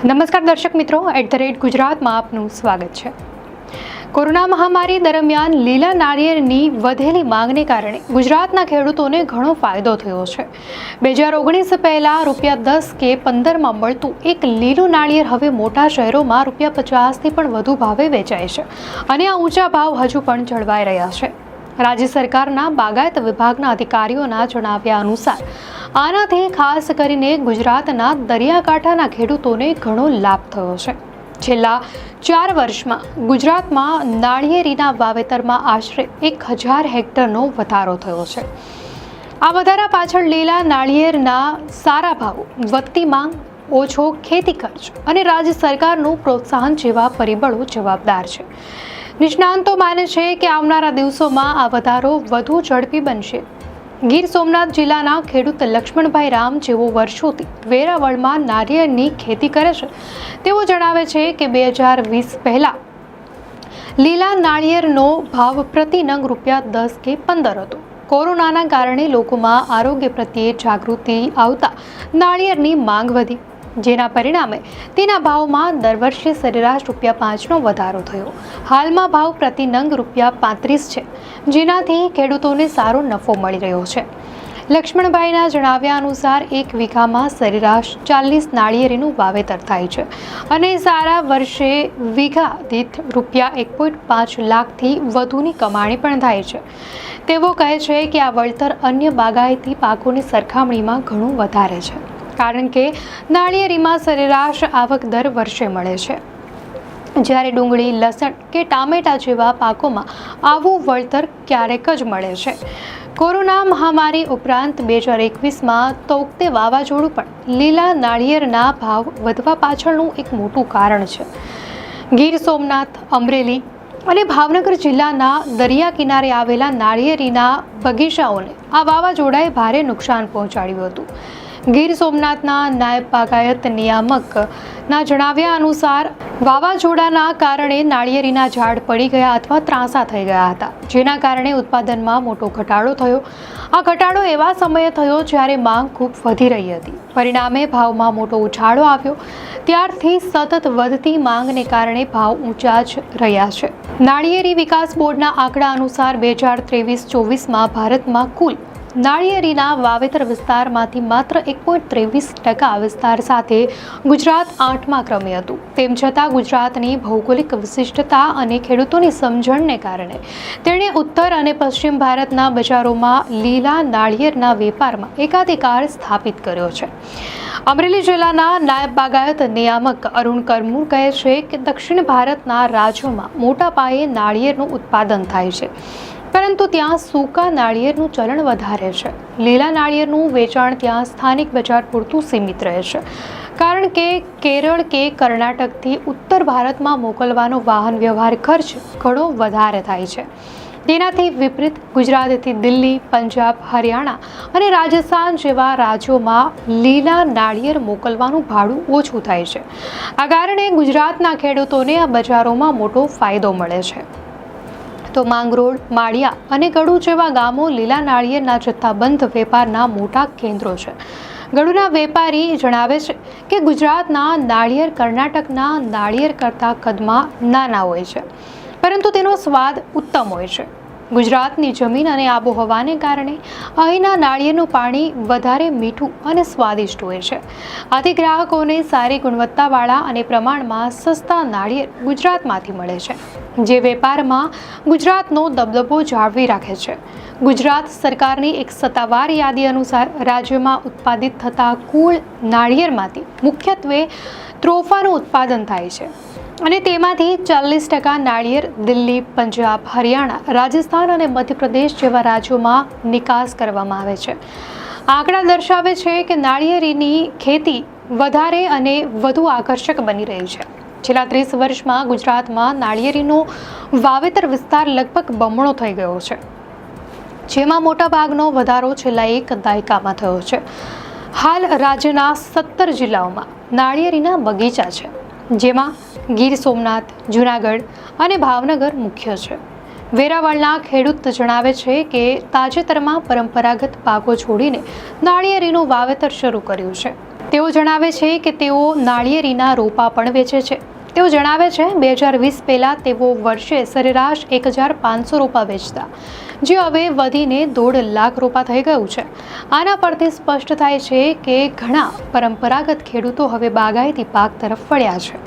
નમસ્કાર દર્શક મિત્રો, @ગુજરાતમાં આપનું સ્વાગત છે। કોરોના મહામારી દરમિયાન લીલા નાળિયેરની વધેલી માંગને કારણે ગુજરાતના ખેડૂતોને ઘણો ફાયદો થયો છે। 2019 પહેલા ₹10 કે 15માં મળતું એક લીલું નાળિયેર હવે મોટા શહેરોમાં ₹50થી પણ વધુ ભાવે વેચાય છે અને આ ઊંચા ભાવ હજુ પણ જળવાઈ રહ્યા છે। રાજ્ય સરકારના બાગાયત વિભાગના અધિકારીઓના જણાવ્યા અનુસાર આનાથી ખાસ કરીને ગુજરાતના દરિયાકાંઠાના ખેડૂતોને ઘણો લાભ થયો છે। છેલ્લા 4 વર્ષમાં ગુજરાતમાં નાળિયેરીના વાવેતરમાં આશરે 1000 હેક્ટરનો વધારો થયો છે। આ વધારા પાછળ લીલા નાળિયેરના સારા ભાવો, વધતી માંગ, ઓછો ખેતી ખર્ચ અને રાજ્ય સરકારનું પ્રોત્સાહન જેવા પરિબળો જવાબદાર છે। નિષ્ણાંતો માને છે કે આવનારા દિવસોમાં આ વધારો વધુ ઝડપી બનશે। ગીર સોમનાથ જિલ્લાના ખેડૂત લક્ષ્મણભાઈ રામ, જેઓ વર્ષોથી વેરાવળમાં નાળિયેરની ખેતી કરે છે, તેઓ જણાવે છે કે 2020 પહેલા લીલા નાળિયેરનો ભાવ પ્રતિ નંગ ₹10 કે 15 હતો। કોરોનાના કારણે લોકોમાં આરોગ્ય પ્રત્યે જાગૃતિ આવતા નાળિયેરની માંગ વધી, જેના પરિણામે તેના ભાવમાં દર વર્ષે સરેરાશ ₹5નો વધારો થયો। હાલમાં ભાવ પ્રતિ નંગ ₹35 છે, જેનાથી ખેડૂતોને સારો નફો મળી રહ્યો છે। લક્ષ્મણભાઈના જણાવ્યા અનુસાર 1 વીઘામાં સરેરાશ 40 નાળિયેરીનું વાવેતર થાય છે અને સારા વર્ષે વીઘા દીઠ ₹1.5 લાખથી વધુની કમાણી પણ થાય છે। તેઓ કહે છે કે આ વળતર અન્ય બાગાયતી પાકોની સરખામણીમાં ઘણું વધારે છે, કારણ કે નાળિયેરીમાં સરેરાશ આવક દર વર્ષે મળે છે, જ્યારે ડુંગળી, લસણ કે ટામેટા જેવા પાકોમાં આવું વળતર ક્યારેક જ મળે છે। કોરોના મહામારી ઉપરાંત 2021માં તૌકતે વાવાઝોડું પણ લીલા નાળિયેરના ભાવ વધવા પાછળનું એક મોટું કારણ છે। ગીર સોમનાથ, અમરેલી અને ભાવનગર જિલ્લાના દરિયા કિનારે આવેલા નાળિયેરીના બગીચાઓને આ વાવાઝોડાએ ભારે નુકસાન પહોંચાડ્યું હતું। ગીર સોમનાથના નાયબ બાગાયત નિયામકના જણાવ્યા અનુસાર વાવાઝોડાના કારણે નાળિયેરીના ઝાડ પડી ગયા અથવા ત્રાંસા થઈ ગયા હતા, જેના કારણે ઉત્પાદનમાં મોટો ઘટાડો થયો। આ ઘટાડો એવા સમયે થયો જ્યારે માંગ ખૂબ વધી રહી હતી, પરિણામે ભાવમાં મોટો ઉછાળો આવ્યો। ત્યારથી સતત વધતી માંગને કારણે ભાવ ઊંચા જ રહ્યા છે। નાળિયેરી વિકાસ બોર્ડના આંકડા અનુસાર 2023-24માં ભારતમાં કુલ નાળિયેરીના વાવેતર વિસ્તારમાંથી માત્ર 1.23% વિસ્તાર સાથે ગુજરાત 8મા ક્રમે હતું। તેમ છતાં ગુજરાતની ભૌગોલિક વિશિષ્ટતા અને ખેડૂતોની સમજણને કારણે તેણે ઉત્તર અને પશ્ચિમ ભારતના બજારોમાં લીલા નાળિયેરના વેપારમાં એકાધિકાર સ્થાપિત કર્યો છે। અમરેલી જિલ્લાના નાયબ બાગાયત નિયામક અરુણ કરમુર કહે છે કે દક્ષિણ ભારતના રાજ્યોમાં મોટા પાયે નાળિયેરનું ઉત્પાદન થાય છે, પરંતુ ત્યાં સૂકા નાળિયેરનું ચલણ વધારે છે। લીલા નાળિયેરનું વેચાણ ત્યાં સ્થાનિક બજાર પૂરતું સીમિત રહે છે, કારણ કે કેરળ કે કર્ણાટકથી ઉત્તર ભારતમાં મોકલવાનો વાહન વ્યવહાર ખર્ચ ઘણો વધારે થાય છે। તેનાથી વિપરીત ગુજરાતથી દિલ્હી, પંજાબ, હરિયાણા અને રાજસ્થાન જેવા રાજ્યોમાં લીલા નાળિયેર મોકલવાનું ભાડું ઓછું થાય છે। આ કારણે ગુજરાતના ખેડૂતોને આ બજારોમાં મોટો ફાયદો મળે છે। તો માંગરોળ, માળિયા અને ગળુ જેવા ગામો લીલા નાળિયેરના જથ્થાબંધ વેપારના મોટા કેન્દ્રો છે। ગળુના વેપારી જણાવે છે કે ગુજરાતના નાળિયેર કર્ણાટકના નાળિયેર કરતાં કદમાં નાના હોય છે, પરંતુ તેનો સ્વાદ ઉત્તમ હોય છે। ગુજરાતની જમીન અને આબોહવાને કારણે અહીંના નાળિયેરનું પાણી વધારે મીઠું અને સ્વાદિષ્ટ હોય છે। આથી ગ્રાહકોને સારી ગુણવત્તાવાળા અને પ્રમાણમાં સસ્તા નાળિયેર ગુજરાતમાંથી મળે છે, જે વેપારમાં ગુજરાતનો દબદબો જાળવી રાખે છે। ગુજરાત સરકારની એક સત્તાવાર યાદી અનુસાર રાજ્યમાં ઉત્પાદિત થતા કુલ નાળિયેરમાંથી મુખ્યત્વે ત્રોફાનું ઉત્પાદન થાય છે અને તેમાંથી 40% નાળિયેર દિલ્હી, પંજાબ, હરિયાણા, રાજસ્થાન અને મધ્યપ્રદેશ જેવા રાજ્યોમાં નિકાસ કરવામાં આવે છે। આંકડા દર્શાવે છે કે નાળિયેરીની ખેતી વધારે અને વધુ આકર્ષક બની રહી છે। છેલ્લા 30 વર્ષમાં ગુજરાતમાં નાળિયેરીનો વાવેતર વિસ્તાર લગભગ બમણો થઈ ગયો છે, જેમાં મોટાભાગનો વધારો છેલ્લા 1 દાયકામાં થયો છે। હાલ રાજ્યના 17 જિલ્લાઓમાં નાળિયેરીના બગીચા છે, જેમાં ગીર સોમનાથ, જૂનાગઢ અને ભાવનગર મુખ્ય છે। વેરાવળના ખેડૂત જણાવે છે કે તાજેતરમાં પરંપરાગત પાકો છોડીને નાળિયેરીનું વાવેતર શરૂ કર્યું છે। તેઓ જણાવે છે કે તેઓ નાળિયેરીના રોપા પણ વેચે છે. તેઓ જણાવે છે 2020 પહેલાં તેઓ વર્ષે સરેરાશ 1500 રોપા વેચતા, જે હવે વધીને 1.5 લાખ રોપા થઈ ગયું છે. આના પરથી સ્પષ્ટ થાય છે કે ઘણા પરંપરાગત ખેડૂતો હવે બાગાયતી પાક તરફ વળ્યા છે.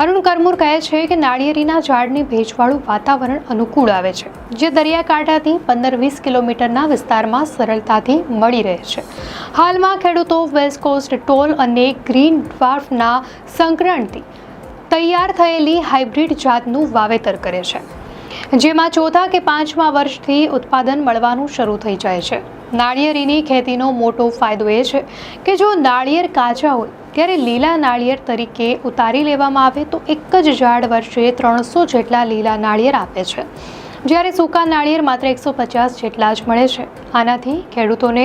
અરુણ કરમુર કહે છે કે નાળિયેરીના ઝાડને ભેજવાળું વાતાવરણ અનુકૂળ આવે છે, જે દરિયાકાંઠાથી 15-20 કિલોમીટરના વિસ્તારમાં સરળતાથી મળી રહે છે. હાલમાં ખેડૂતો વેસ્ટ કોસ્ટ ટોલ અને ગ્રીન ડ્વાર્ફના સંકરણથી તૈયાર થયેલી હાઇબ્રિડ જાતનું વાવેતર કરે છે, જેમાં ચોથા કે પાંચમા વર્ષથી ઉત્પાદન મળવાનું શરૂ થઈ જાય છે. નાળિયેરીની ખેતીનો મોટો ફાયદો એ છે કે જો નાળિયેર કાચા હોય ત્યારે લીલા નાળિયેર તરીકે ઉતારી લેવામાં આવે તો એક જ ઝાડ વર્ષે 300 જેટલા લીલા નાળિયેર આપે છે, જ્યારે સૂકા નાળિયેર માત્ર 150 જેટલા જ મળે છે. આનાથી ખેડૂતોને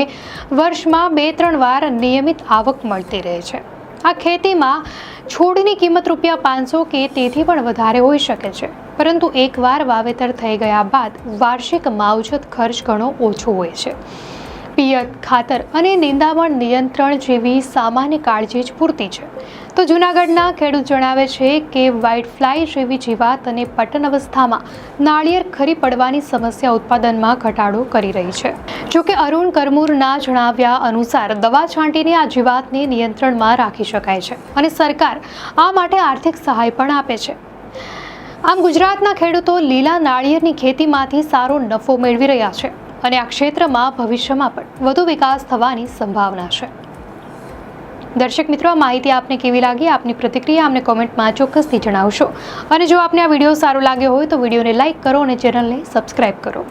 વર્ષમાં 2-3 વાર નિયમિત આવક મળતી રહે છે. આ ખેતીમાં છોડની કિંમત ₹500 કે તેથી પણ વધારે હોઈ શકે છે, પરંતુ એકવાર વાવેતર થઈ ગયા બાદ વાર્ષિક માવજત ખર્ચ ઘણો ઓછો હોય છે. પિયત, ખાતર અને નિંદામણ નિયંત્રણ જેવી સામાન્ય કાળજી જ પૂરતી છે. તો જૂનાગઢના ખેડૂત જણાવે છે કે વ્હાઇટ ફ્લાય જેવી જીવાત અને પતન અવસ્થામાં નાળિયેર ખરી પડવાની સમસ્યા ઉત્પાદનમાં ઘટાડો કરી રહી છે. જોકે અરુણ કરમુરના જણાવ્યા અનુસાર દવા છાંટીને આ જીવાતને નિયંત્રણમાં રાખી શકાય છે અને સરકાર આ માટે આર્થિક સહાય પણ આપે છે. આમ ગુજરાતના ખેડૂતો લીલા નાળિયેરની ખેતીમાંથી સારો નફો મેળવી રહ્યા છે અને આ ક્ષેત્રમાં ભવિષ્યમાં પણ વધુ વિકાસ થવાની સંભાવના છે. દર્શક મિત્રો, આ માહિતી આપને કેવી લાગી? આપની પ્રતિક્રિયા અમને કોમેન્ટમાં ચોક્કસથી જણાવશો. અને જો આપને આ વિડીયો સારો લાગ્યો હોય તો વિડીયોને લાઇક કરો અને ચેનલને સબસ્ક્રાઇબ કરો.